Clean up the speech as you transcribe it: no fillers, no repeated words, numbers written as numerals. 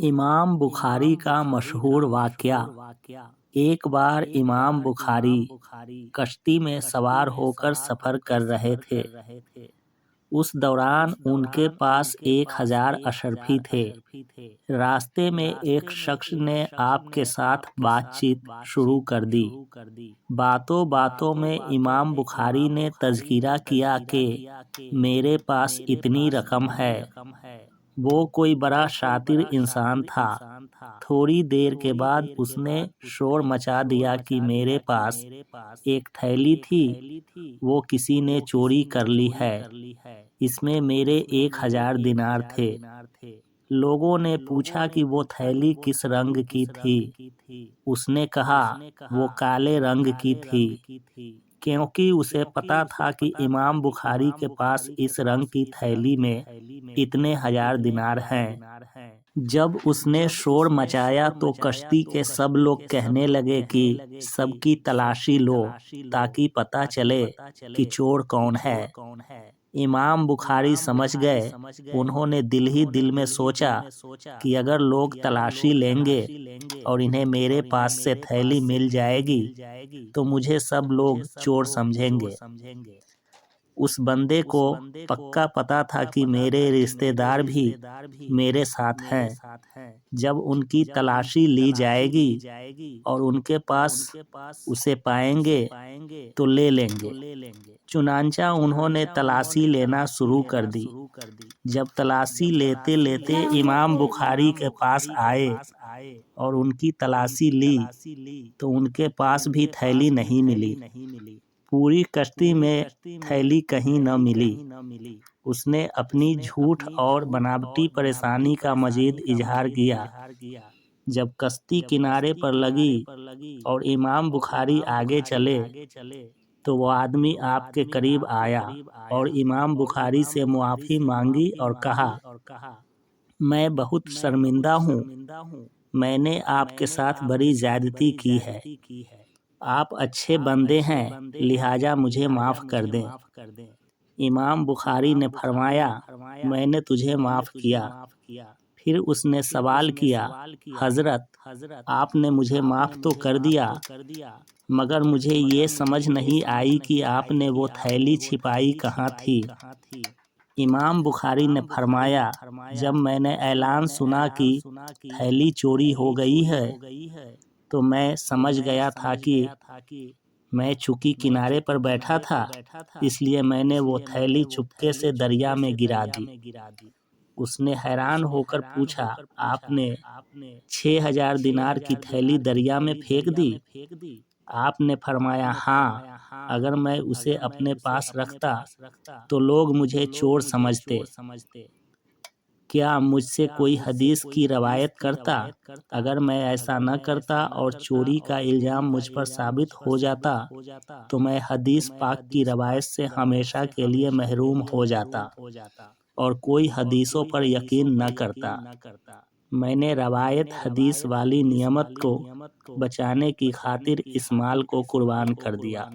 इमाम बुखारी का मशहूर वाक़या। एक बार इमाम बुखारी कश्ती में सवार होकर सफ़र कर रहे थे। उस दौरान उनके पास 1000 अशरफी थे। रास्ते में एक शख्स ने आपके साथ बातचीत शुरू कर दी। बातों बातों में इमाम बुखारी ने तज़किरा किया कि मेरे पास इतनी रकम है। वो कोई बड़ा शातिर इंसान था। थोड़ी देर के बाद उसने शोर मचा दिया कि मेरे पास एक थैली थी, वो किसी ने चोरी कर ली है। इसमें मेरे 1000 दिनार थे। लोगों ने पूछा कि वो थैली किस रंग की थी। उसने कहा वो काले रंग की थी, क्योंकि उसे पता था कि इमाम बुखारी के पास इस रंग की थैली में इतने 1000 दिनार हैं। जब उसने शोर मचाया तो कश्ती के सब लोग कहने लगे कि सबकी तलाशी लो, ताकि पता चले कि चोर कौन है। इमाम बुखारी समझ गए। उन्होंने दिल ही दिल में सोचा कि अगर लोग तलाशी लेंगे और इन्हें मेरे पास से थैली मिल जाएगी तो मुझे सब लोग चोर समझेंगे। उस बंदे को पक्का पता था कि मेरे रिश्तेदार भी मेरे साथ हैं। जब उनकी तलाशी ली जाएगी और उनके पास उसे पाएंगे तो ले लेंगे। चुनांचा उन्होंने तलाशी लेना शुरू कर दी। जब तलाशी लेते लेते इमाम बुखारी के पास आए और उनकी तलाशी ली तो उनके पास भी थैली नहीं मिली। पूरी कश्ती में थैली कहीं न मिली। उसने अपनी झूठ और बनावटी परेशानी का मजीद इजहार किया। जब कश्ती किनारे पर लगी और इमाम बुखारी आगे चले तो वो आदमी आपके करीब आया और इमाम बुखारी से मुआफ़ी मांगी और कहा, मैं बहुत शर्मिंदा हूँ, मैंने आपके साथ बड़ी ज़्यादती की है। आप अच्छे बंदे हैं, लिहाजा मुझे माफ़ कर दें। इमाम बुखारी ने फरमाया, मैंने तुझे माफ़ किया। फिर उसने सवाल किया, हज़रत, आपने मुझे माफ़ तो कर दिया, मगर मुझे ये समझ नहीं आई कि आपने वो थैली छिपाई कहाँ थी। इमाम बुखारी ने फरमाया, जब मैंने ऐलान सुना कि थैली चोरी हो गई है तो मैं समझ गया था कि मैं चूंकि किनारे पर बैठा था, इसलिए मैंने वो थैली चुपके से दरिया में गिरा दी। उसने हैरान होकर पूछा, आपने 6000 दिनार की थैली दरिया में फेंक दी? आपने फरमाया, हाँ, अगर मैं उसे अपने पास रखता तो लोग मुझे चोर समझते। क्या मुझसे कोई हदीस की रवायत करता? अगर मैं ऐसा न करता और चोरी का इल्ज़ाम मुझ पर साबित हो जाता तो मैं हदीस पाक की रवायत से हमेशा के लिए महरूम हो जाता और कोई हदीसों पर यकीन न करता। मैंने रवायत हदीस वाली नियमत को बचाने की खातिर इस माल को कुर्बान कर दिया।